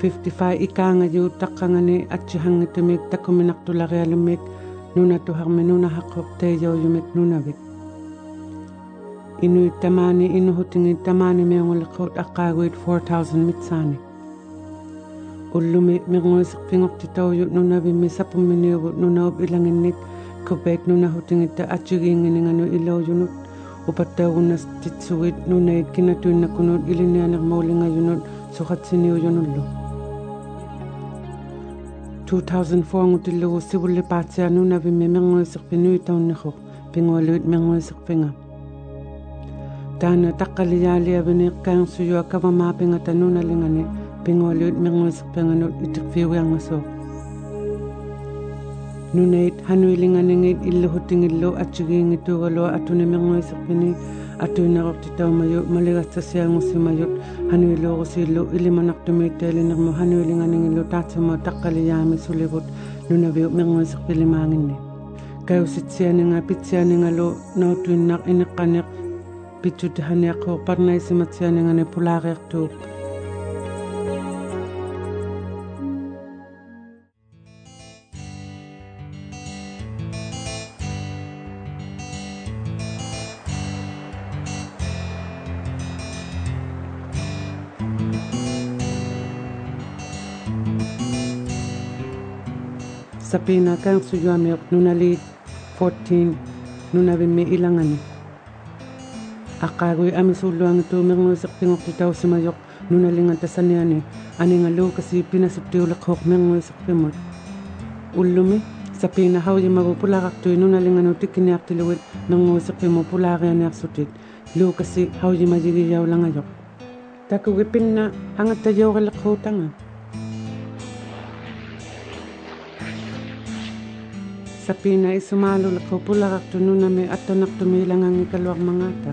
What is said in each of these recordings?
55 ikanga yu takangani atchihangitumik takuminaktularialumik nuna tuharme nuna hakok teyo yumik nunavik. Inu tamani inuhutingi tamani meongulakot akaguit 4,000 mitsani. Ullumi mengoisik pingoktitauyu nunavi misapuminiugu nunaub ilanginnik kubek nunahutingita atchigiingininganu ilauyunut upattaugunas titsuit nunaid kinatuinnakunut ilinianer maulingayunut suhatsiniuyunullu. 2004 ngutillugu sivullipaatsia nunavimme mengoisik pinuitaunniquk pingualuit mengoisik pinga. Tana taqqaliyaaliaviniq kaangssuyua kavamaapingata nunalingani pingualuit mengoisik pinganut itikfiuyangasoo. Nunaid hanuilinganingit illuhutingillu atchigiingituugalua atuni mengoisik pini atuinaqortitaumayu maligatsasiangussimayut hanuiluugusiillu ilimanaqtumiitteelinermu hanuilinganingillu taatsumo taqqaliyaami suligut nunaviu mengoisik pilimaanginni. Kausitsianinga pitsianingalu nautuinnaq iniqqaniq pitutihaniaqquuq parnaisimatsianingani pulaareertuuq. Sapina kaangssuyuamiuq nunaliit 14 nunavimmi ilangani. Aqaagui amisulluangitu mengoisik pingoqtitausimayoq nunalingatasaniani aningaluukasi pinasiptiuliqhuuq mengoisik pimut. Ullumi sapina hauyimagu pulaqartui nunalinganu tikkiniartiluit mengoisik pimu pulaarianiarsutit luukasi hauyimayigiyaulangayok. Takugi pinna hangattayoqiliqhuutanga. Sapina isumaaluliqhu pulaqartu nunami attonaqtumiilangangi kaluarmangata.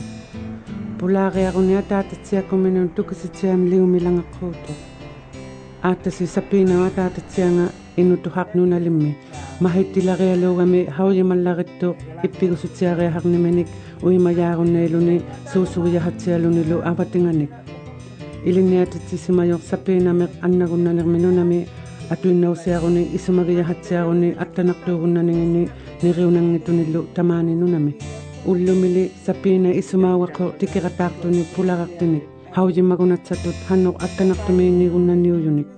Pulaariaruni ataatatsiakuminun tukisitsiam liumilangaqhuutu. Aattasi sapina ataatatsianga inutuhaq nunalimmi. Mahittilarialuugami hauyimallarittu ippigusutsiariaharnimenik uimayaaruneiluni suusugiyahatsialunilu avatinganik. Iliniatitsimayoq sapinameq annagunnanermi nunami atuinnausiaruni isumagiyahatsiaruni attanaqtuugunnaningini niriunangitunillu tamaani nunami. Ullumili sapina isumaawaqo tikirataartuni pulaqartinik hauyimagunatsatut hannoq attanaqtumiinnigunnaniuyunik.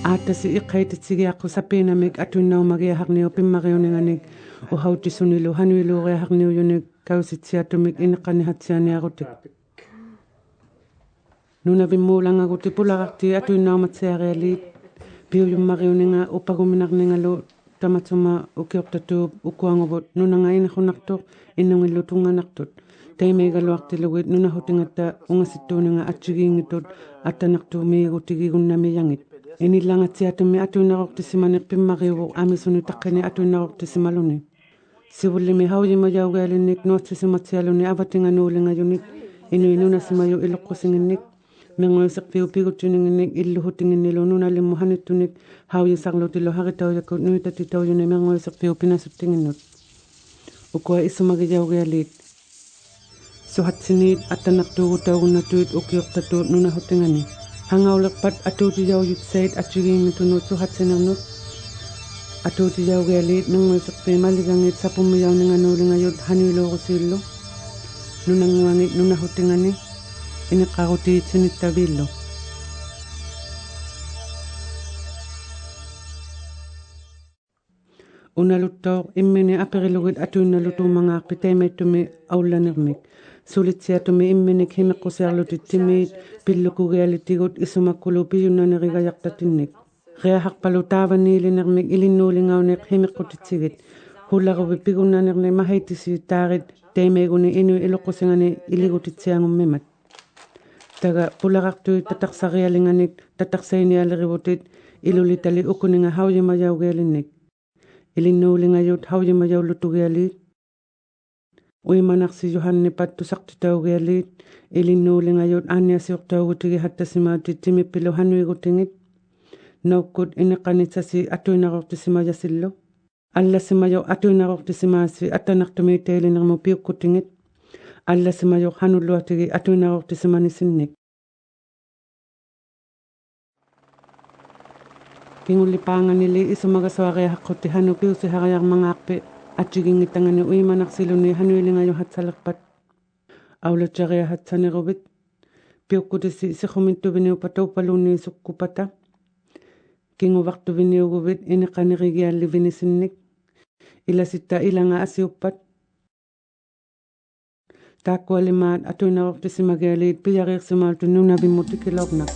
Aattasi iqqaititsigiaqqu sapinamik atuinnaumagiyaharniu pimmariuninganik uhautisunilu hanuiluuriaharniuyunik kausitsiatumik iniqqanihatsianiarutik. Nunavimmuulangaguti pulaqarti atuinnaumatsiarialiit piuyummariuninga upaguminarningalu tamatsuma ukiortatuup ukuanguvut nunanga inahunartuq innungillu tunganartut taimeigaluartilugit nunahutingatta ungasittuuninga atchigiingitut attanartuumiigutigiigunnamiyangit inilangatsiatumi atuinnaqortisimaneq pimmariuguq amisuni taqqini atuinnaqortisimaluni sivullimi hauyimayaugaalinik nuatsisimatsialuni avatinganuulingayunik inui nunasimayu iluqqusinginnik mengoisik piupiguttuninginnik illuhutinginnilu nunalimmu hanittunik hauyisarlutilu haritaujakut nuitatitauyuni mengoisik piupinasuttinginnut. Ukua isumagiyaugialiit. Suhatsiniit attanartuugutaugunnatuit ukiortatuut nunahutingani. Hangauliqpat atuutiyaujitsait atchigiingitunut suhatsinernut. Atuutiyaugialiit mengoisik piimaligangit sapummiyauningannulingayut hanuiluugusiillu. Nunanguangit nunahutingani. Iniqqarutiitsinittaviillu. Unaluttauq immini aperilugit atuinnalutuumangaarpi taimaittumi aullanermik. Sulitsiatumi imminik himiqqusiarlutit timiit pillukugialitigut isumakkulu piyunnanerigajartatinnik. Reahaqpalu taavaniilinermik ilinnuulingauneq himiqqutitsigit. Hullaruvi pigunnanerni mahaitisiittaarit taimaiguni inui iluqqusingani iligutitsiangummimat. Taga pulaqartui tataqsarialinganik tataqsainialerivutit ilulitali ukuninga hauyimayaugialinnik. Ilinnuulingayut hauyimayaulutugialiit. Uimanarsi juhannipat tusaqtitaugialiit. Ilinnuulingayut aaniasiuqtaugutigi hattasimaatit timippilu hanuigutingit. Naukkut iniqqanitsasi atuinaqortisimayasillu. Allasimayo atuinaqortisimaasi attanartumiitteilinermu piukkutingit. Allasimayo hanulluatigi atuinaqortisimanissinnik. Pingulipangan nili isumagaswari hakuti hanu piusi harayang mangakpe at jigingitangani uimanak siluni hanuilingayo hatsalakpat. Aula tjari hatsani robit. Piukudisi sikhumintu bini upatupaluni sukkupata. Kingu waktu bini ugubit inikanirigialli bini sinnik. Ila sita ilanga asiupat. Takwa limaat atuina waktu simagialit piyarir simaltu nuna bimutikilognak.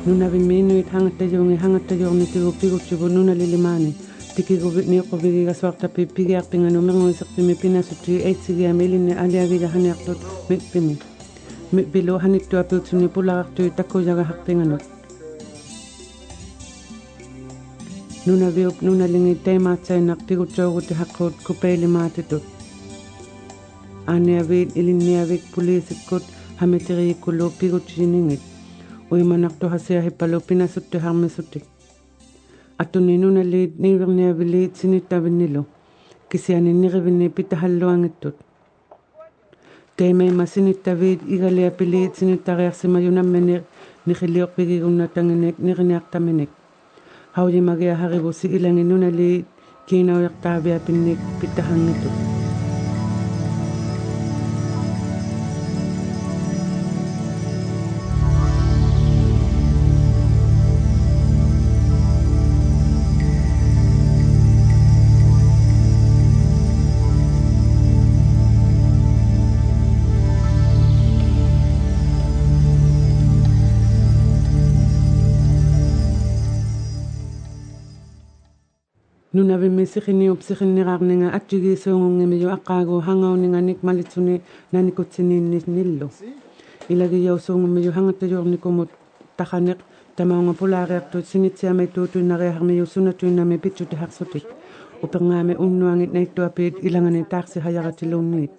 Nuna biminuit hangata yongi tigo piguchibu nuna lilimani. Tiki gubit ni ko bigiga swakta pigiak pingano mengoy sakti pina suti eitsi amelin aliagi jahani aktot pimi. Bilo hanittu apiltsuni pulaktu takko jaga hakpingano. Nuna viup nuna lingi tema tsainak piguchoguti hakot kupeli matitut. Ane avit ilinni avik pulisikut hametiri kulo piguchiningit. Uimanak to hasia hipalo pina sutti harme sutti. Atuni nuna liit nivirni aviliit sinita vinilo. Kisiani nirivini pita halluangittut. Teimei ma sinita vid igali apiliit sinita reaksima yunammenir nihiliok pigigunnatanginek niriniaktamenek. Hauji magia haribusi ilangi nuna liit kina uyaktavia pinnik pita hangitut. Nuna bimisikhini upsikhini rarninga atjigi songungimi yo akago hangauninga nik malitsuni nanikutsini nillo. Ilagi yaw songungimi yo hangata yornikumut takhanik tamaunga pulareaktu sinitsiame tutu nareharmi yo sunatuiname pitsuti haksutik. Upengame unnuangit naittu apit ilangani taksi hayagatilunit.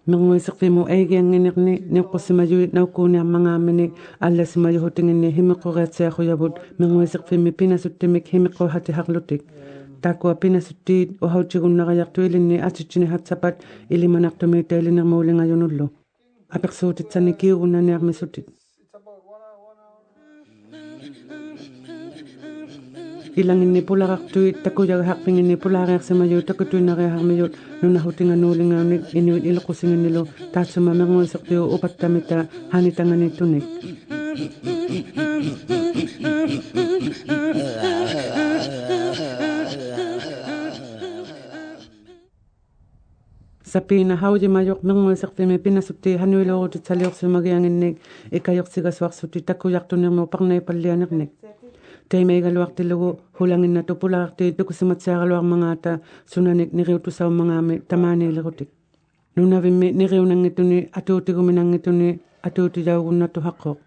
Mengoy saktimu eigianginirni niqqusimayuit naukkuuni ammangaamini allasimayuhutinginni himiqqureatsiakuyabut mengoy sakfimi pinasuttimik himiqquhati haqlutik takua pinasuttiit uhautsigunnaqayartu ilinni atitsini hatsapat ilimanaqtumiita ilinirmuulingajunullu apiqsuutitsani kiugunnaniarmisutit ilanginni pularaqtuit takujaga haqpinginni pulareaqsimayuut takutuinariaharmiyut nunahutinga nuulingaunik inuit ilqusinginnilu taatsuma menguisaqtiu upattamita hanitanganittunik Sapina haujimayuq menguisaqtimi pinasukti hanuiluurutitsaliorsimagianginnik ikayoqsigaswaqsuti takujaqtunirmu parnaipallianernik Teimeigaluartilugu hulanginna tupulaarti tukusimatsiagaluarmangaata sunanik niriutusaumangaami tamaaniilirutik. Nunavimmi niriunangituni atuutiguminangituni atuutijaugunnatu haqqoq.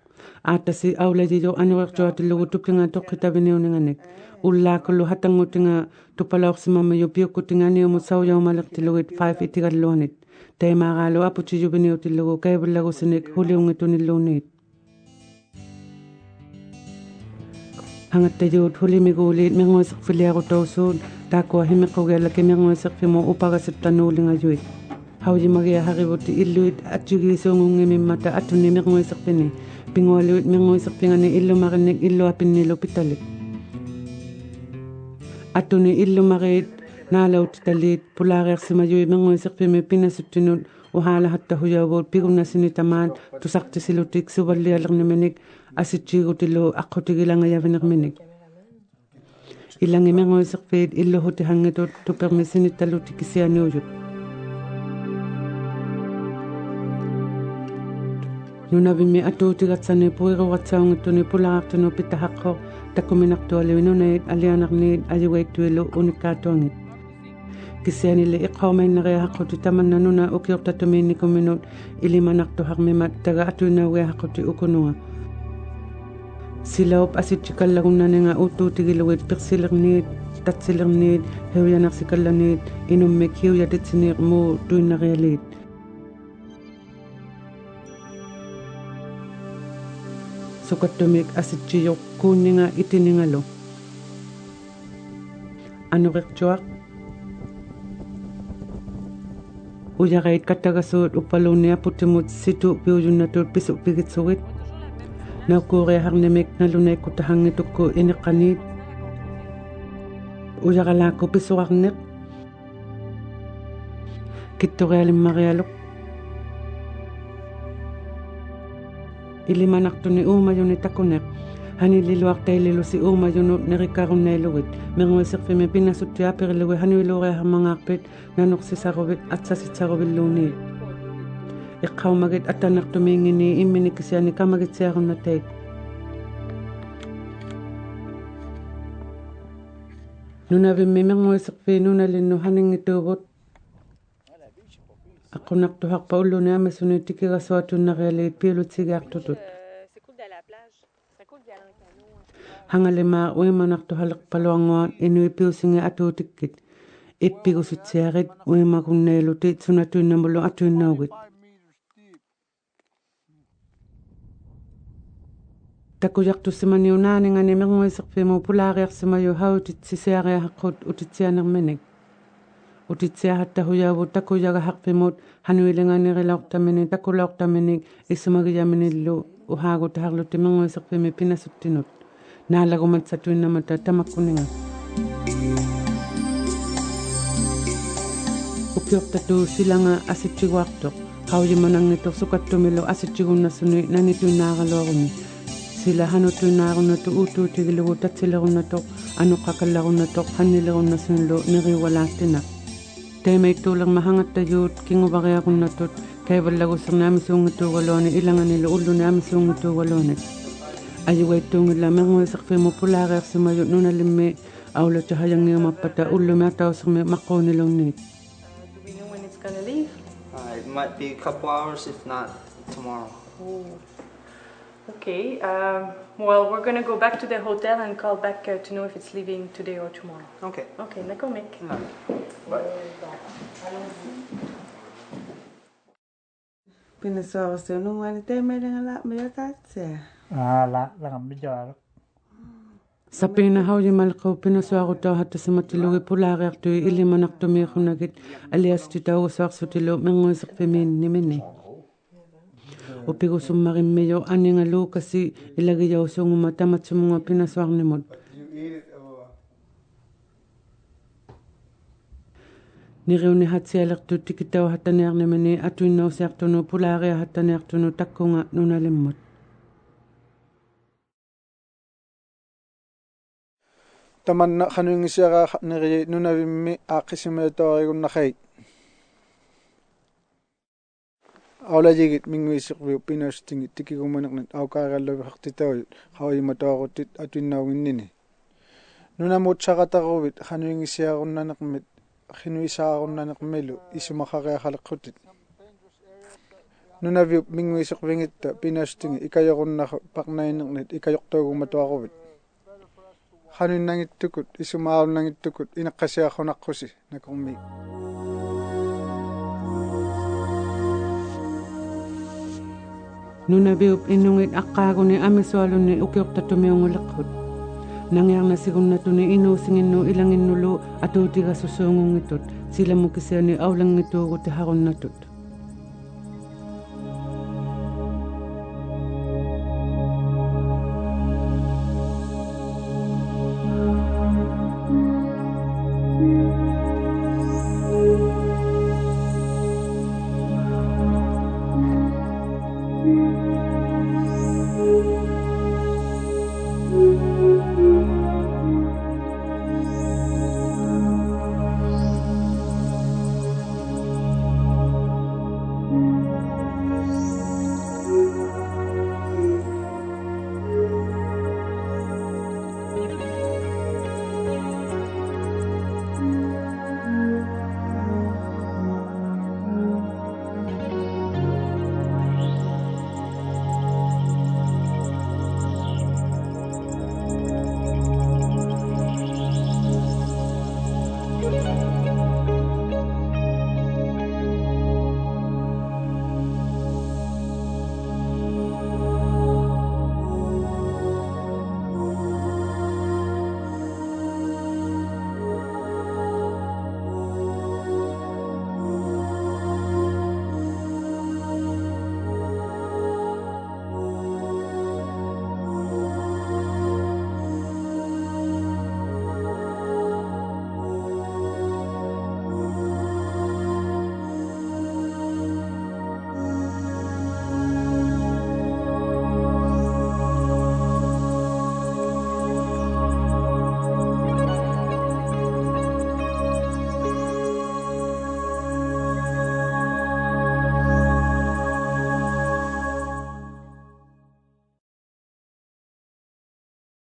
Aattasi aulajijo anuertuatilugu tuplinga toqqitaviniuninganik. Ullaakullu hatangutinga tupalaorsimammayu piukkutinganiumu saujaumalektiluguit 5 itigalluanit. Teimaagaalu aputijubiniutilugu kaibullagusinik huliungitunilluuniit. Hangattajut hulimiguuliit menguisaqfiliarutausuut taakua himiqqugiallaki menguisaqfimu upagasittanuulingajuit haujimagia haributi illuit atjugisuungungimimmata atuni menguisaqfini pingualuit menguisaqpingani illumarinnik illuapinnilu pitalik atuni illumariit naalautitaliit pulaariarsimajui menguisaqfimi pinasuttinut uhaalahatta hujavuut pigunnasini tusaqtisilutik suvallialernimenik asitsigutillu aqutigilangayaviniqminik ilangi menguisaqpiit illuhuti hangitut tupermisinittaluti kisianiujut nunavimi atuutigatsani puirugatsaungittuni pulaartunu pitahaqqo takkuminartualiununait alianarniit ajugaittuilu unikkaatuangit kisianili iqqaumainariahaqquti tamannanuna ukiortatumiinnikuminut ilimanartuharmimat taga atuinaugiahaqquti ukununga Silaup asitchikallagunnanenga utuutigiluit pirsilerniit tatsilerniit heuyanarsikallanit inummik hiuyatitsiniiq muu tuinnarialiit sukattumik asitchiyoq kuunninga itiningalu anuqiqtuaq Ujakait katagasuut upalunia putimut situ piujunatut pisuk pigitsuit. Naukure harnemek nalunay kutahangitukku inikanit. Ujakalako pisuarnek. Kittorealim marialuk. Ilimanartuni umayuni takunek. Hani liluartailu si umayunu nerikarunailuit. Menguisirfimi pinasuttia periluwe hanuilure hamangakpit nanuksisaruvit atsasitsaruvilluni. Iqaumagit atanartumingini imminikisiani kamagitsiarunateit. Nunavimmi menguisirfi nunalinnu haningituvut. Aqunaqtuhaqpa ulluni amasuni tikirasuatunnarialiit pilutsigiartutut. Hangalima uimanartuhaliqpaluanguan inui piusingi atuutikkit. Ippigusitsiarit uimakunneilutit sunatuinnamulu atuinnaugit. Takujaqtussimani unaaningani menguisirfimu pulaariarsimayu hautitsisiariahaqqut utitsianerminik. Utitsiahattahujavu takujagahaqpimut hanuilinganirilauqtamini takulaauqtaminik issumagijaminillu uhaagutaharlutti menguisirfimi pinasuttinut. Naalagumat satuinnamata tamakkuninga. Ukiortatu silanga asitsiguartoq. Haujimanangitor sukattumilu asitsigunnasuni nanituinnaaraloorumi. Sila hanutuinnaarunatu uutuutigilugu tatsilerunnatoq anuqqakallarunnatoq hannilerunnasunlu neriuwalaattinak. Taimaittuulerma hangattajuut kinguvariarunnatut kaivallagusserni amisuungituugalooni ilanganilu ulluni amisuungituugalooni. Ayugaittuungilla menguisirfimu pulaariarsimayu nunalimmi aulatahayangiumappata ullumi atausermi maqquunilunniit. Do we know when it's gonna leave? It might be a couple hours, if not tomorrow. Oh. Okay. Well, we're gonna go back to the hotel and call back to know if it's leaving today or tomorrow. Okay. Okay, nakomik. Pinasuarsiunungani taimailangala mayatatsia. La ngambijara. Sapina haujimalqu pinasuarutauhattasimatilugi pulaariartui ilimanartumiiqunagit aliastitaugusuarsutilu menguisirfimiinnimini. Upigusummarimmiyo aningaluukasi ilagijausuunguma tamatsumunga pinasuarnimut. Niriuni hatsialertu tikitau hattanearnimini atuinnausiartunu pulaaria hattaneartunu takkunga nunalimmut. Tamanna khanuingisiaga neri nunavimmi aaqqisimaatoorigunnaqait aulajigit minguisiqviu pinastingit tikigumaneqnat aukaaralluviqartitaujut hauimatooruttit atuinnauginnini nunamut saqataruvit khanuingisiarunnanaqmit khinuisaarunnanaqmilu isumaqariaqaleqqutit nunaviu minguisiqvingitta pinastingi ikajorunnaqu paqnainernet ikajoqtuugumatoaruvit hanunnangittukut isumaarunnangittukut inaqqasiaqunaqqusi nakormi Nunaviup innungit aqqaaguni amisualunni ukiortatumiunguleqqut. Nangiarnasigunnatuni inuusinginnu ilanginnulu atuutigasussuungungitut silamukisiani aulangituuguti harunnatut.